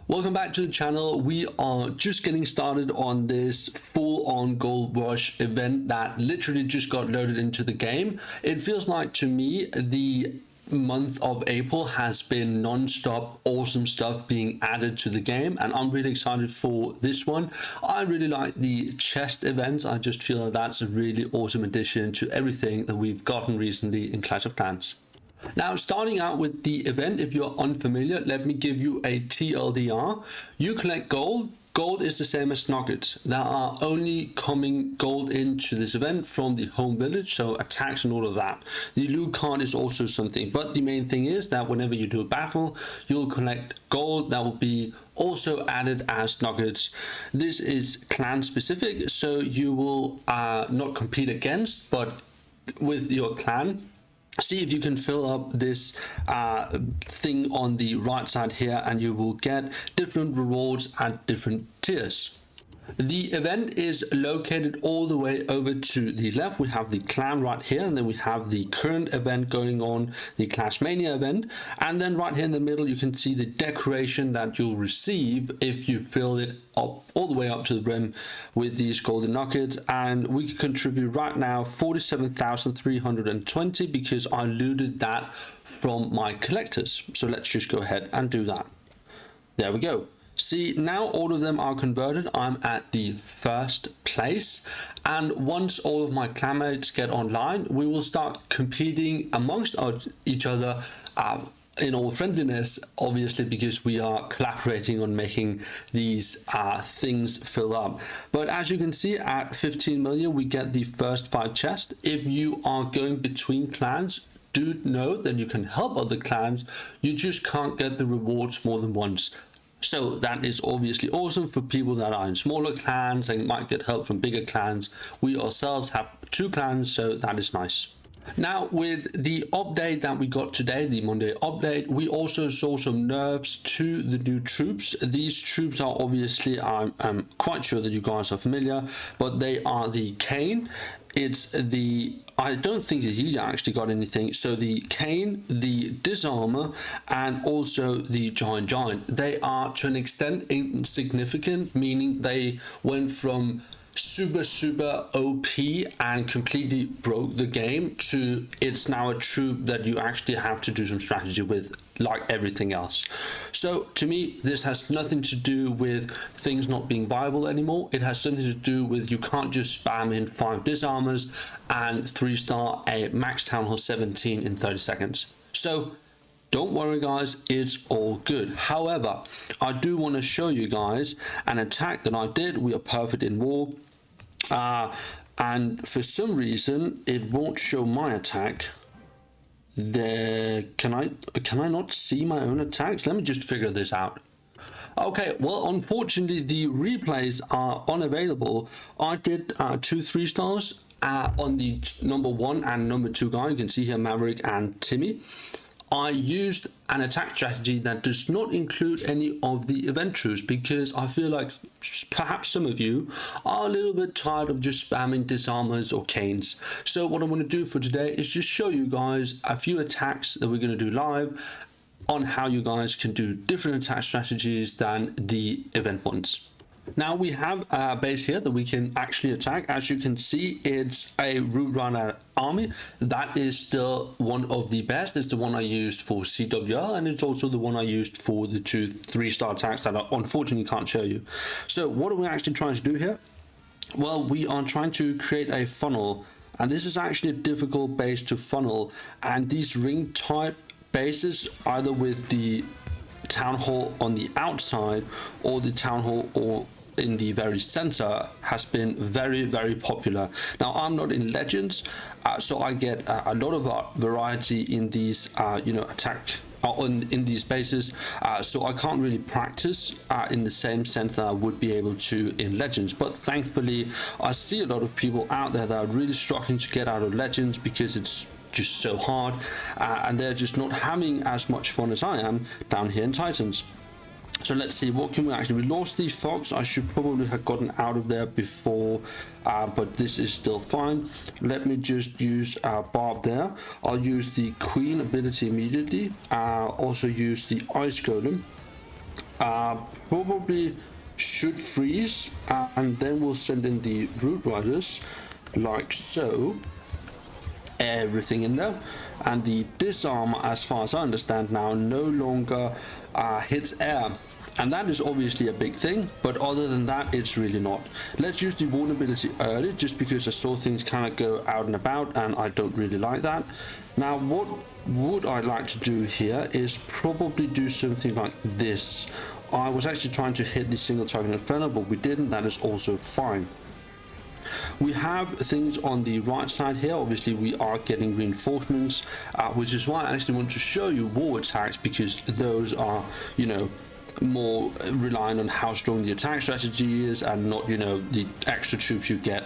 Welcome back to the channel. We are just getting started on this full-on gold rush event that literally just got loaded into the game. It feels like to me the month of April has been non-stop awesome stuff being added to the game, and I'm really excited for this one. I really like the chest events. I just feel like that's a really awesome addition to everything that we've gotten recently in Clash of Clans. Now, starting out with the event, if you're unfamiliar, let me give you a TLDR. You collect gold. Gold is the same as nuggets. There are only coming gold into this event from the home village, so attacks and all of that. The loot card is also something, but the main thing is that whenever you do a battle, you'll collect gold that will be also added as nuggets. This is clan specific, so you will not compete against, but with your clan. See if you can fill up this thing on the right side here, and you will get different rewards at different tiers. The event is located all the way over to the left. We have the clan right here, and then we have the current event going on, the Clash Mania event. And then right here in the middle, you can see the decoration that you'll receive if you fill it up all the way up to the brim with these golden nuggets. And we can contribute right now 47,320 because I looted that from my collectors. So let's just go ahead and do that. There we go. See, now all of them are converted. I'm at the first place, and once all of my clanmates get online, we will start competing amongst each other in all friendliness, obviously, because we are collaborating on making these things fill up. But as you can see, at 15 million we get the first 5 chests. If you are going between clans, do know that you can help other clans, you just can't get the rewards more than once. So that is obviously awesome for people that are in smaller clans and might get help from bigger clans. We ourselves have 2 clans, so that is nice. Now, with the update that we got today, the Monday update, we also saw some nerfs to the new troops. These troops are obviously, I'm quite sure that you guys are familiar, but they are the Cane. It's the, I don't think that he actually got anything. So the Cane, the Disarmor, and also the Giant. They are to an extent insignificant, meaning they went from super OP and completely broke the game to it's now a troop that you actually have to do some strategy with, like everything else. So to me, this has nothing to do with things not being viable anymore. It has something to do with you can't just spam in 5 disarmors and 3-star a max town hall 17 in 30 seconds. So don't worry guys, it's all good. However, I do want to show you guys an attack that I did. We are perfect in war, and for some reason it won't show my attack. There, can I not see my own attacks? Let me just figure this out. Okay, well, unfortunately the replays are unavailable. I did 2 3-stars on the number 1 and number 2 guy. You can see here Maverick and Timmy. I used an attack strategy that does not include any of the event troops because I feel like perhaps some of you are a little bit tired of just spamming disarmors or canes. So what I'm going to do for today is just show you guys a few attacks that we're going to do live on how you guys can do different attack strategies than the event ones. Now we have a base here that we can actually attack. As you can see, it's a Root Runner army. That is still one of the best. It's the one I used for CWL, and it's also the one I used for the 2 3-star attacks that I unfortunately can't show you. So what are we actually trying to do here? Well, we are trying to create a funnel, and this is actually a difficult base to funnel. And these ring type bases, either with the town hall on the outside or the town hall or in the very center, has been very popular. Now I'm not in Legends, so I get a lot of variety in these attack in these bases, so I can't really practice in the same sense that I would be able to in Legends. But thankfully I see a lot of people out there that are really struggling to get out of Legends because it's just so hard, and they're just not having as much fun as I am down here in Titans. So let's see, what can we actually, we lost the Fox. I should probably have gotten out of there before, but this is still fine. Let me just use Barb there. I'll use the Queen ability immediately. Also use the Ice Golem. probably should freeze, and then we'll send in the root riders like so, everything in there. And the disarm, as far as I understand now, no longer hits air, and that is obviously a big thing, but other than that, it's really not. Let's use the vulnerability early, just because I saw things kind of go out and about, and I don't really like that. Now, what would I like to do here is probably do something like this. I was actually trying to hit the single target inferno, but we didn't. That is also fine. We have things on the right side here. Obviously we are getting reinforcements, which is why I actually want to show you war attacks, because those are, you know, more relying on how strong the attack strategy is, and not, you know, the extra troops you get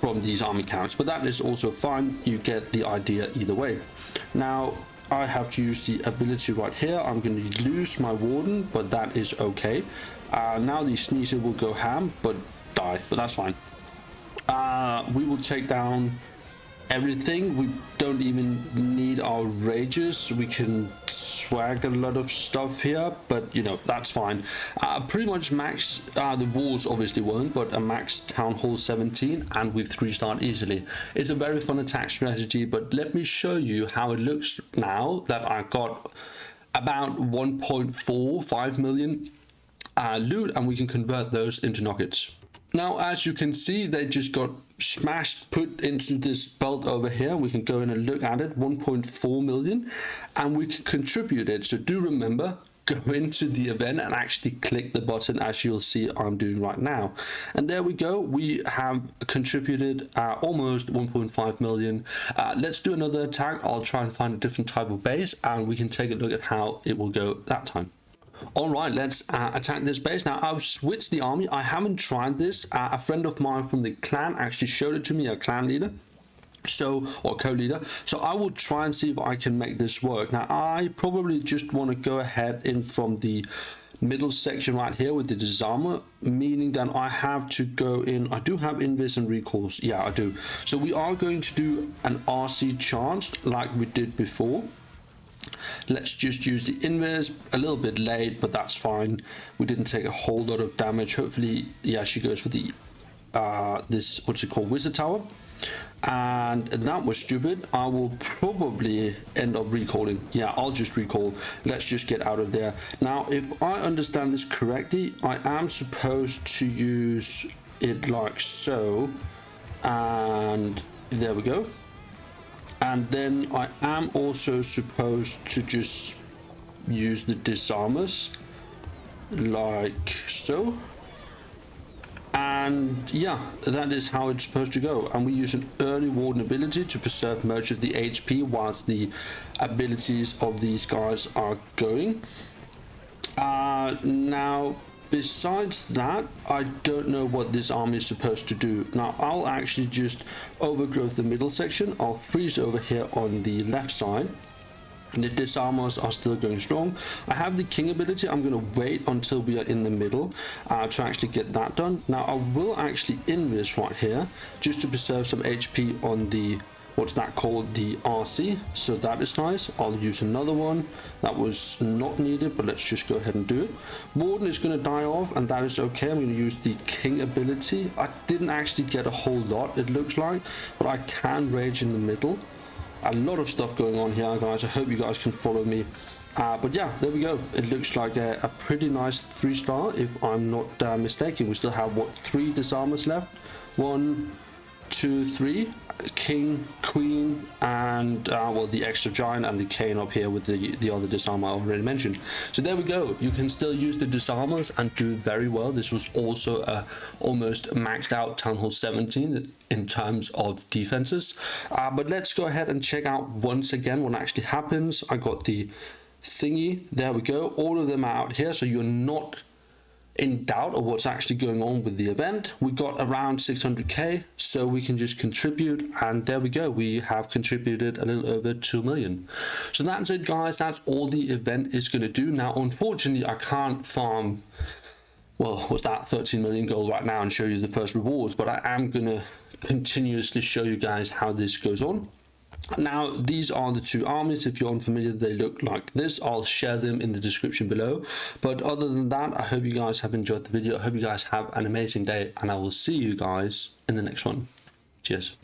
from these army camps. But that is also fine, you get the idea either way. Now I have to use the ability right here. I'm going to lose my warden, but that is okay. Now the sneezer will go ham, but die, but that's fine. We will take down everything. We don't even need our rages. We can swag a lot of stuff here, but you know, that's fine. Pretty much max the walls obviously won't, but a max town hall 17, and with 3-star easily. It's a very fun attack strategy, but let me show you how it looks now that I got about 1.45 million loot, and we can convert those into nuggets. Now, as you can see, they just got smashed, put into this belt over here. We can go in and look at it, 1.4 million, and we can contribute it. So do remember, go into the event and actually click the button, as you'll see I'm doing right now. And there we go. We have contributed almost 1.5 million. Let's do another attack. I'll try and find a different type of base, and we can take a look at how it will go that time. All right, let's attack this base. Now, I've switched the army. I haven't tried this. A friend of mine from the clan actually showed it to me, a clan leader, or co-leader. So I will try and see if I can make this work. Now, I probably just want to go ahead in from the middle section right here with the disarmer, meaning that I have to go in. I do have invis and recalls. Yeah, I do. So we are going to do an RC charge like we did before. Let's just use the invis, a little bit late, but that's fine. We didn't take a whole lot of damage. Hopefully, yeah, she goes for the this, what's it called, wizard tower, and that was stupid. I will probably end up recalling. Yeah, I'll just recall. Let's just get out of there. Now, if I understand this correctly, I am supposed to use it like so, and there we go. And then I am also supposed to just use the disarmers like so. And yeah, that is how it's supposed to go. And we use an early warden ability to preserve most of the HP whilst the abilities of these guys are going. Now, besides that, I don't know what this army is supposed to do. Now, I'll actually just overgrowth the middle section. I'll freeze over here on the left side. The disarmers are still going strong. I have the king ability. I'm going to wait until we are in the middle to actually get that done. Now, I will actually invis right here just to preserve some HP on the, what's that called, the RC. So that is nice. I'll use another one. That was not needed, but let's just go ahead and do it. Warden is going to die off, and that is okay. I'm going to use the king ability. I didn't actually get a whole lot, it looks like, but I can rage in the middle. A lot of stuff going on here, guys. I hope you guys can follow me. But yeah, there we go. It looks like a pretty nice 3-star, if I'm not mistaken. We still have, what, 3 disarmers left? 1, 2, 3. King, queen, and well, the extra giant and the cane up here with the other disarmer I already mentioned. So there we go. You can still use the disarmers and do very well. This was also almost maxed out Town Hall 17 in terms of defenses. But let's go ahead and check out once again what actually happens. I got the thingy. There we go. All of them are out here, so you're not in doubt of what's actually going on with the event. We got around 600k, so we can just contribute, and there we go. We have contributed a little over 2 million. So that's it, guys. That's all the event is going to do. Now, unfortunately, I can't farm, well, what's that, 13 million gold right now and show you the first rewards, but I am going to continuously show you guys how this goes on. Now, these are the two armies. If you're unfamiliar, they look like this. I'll share them in the description below. But other than that, I hope you guys have enjoyed the video. I hope you guys have an amazing day, and I will see you guys in the next one. Cheers.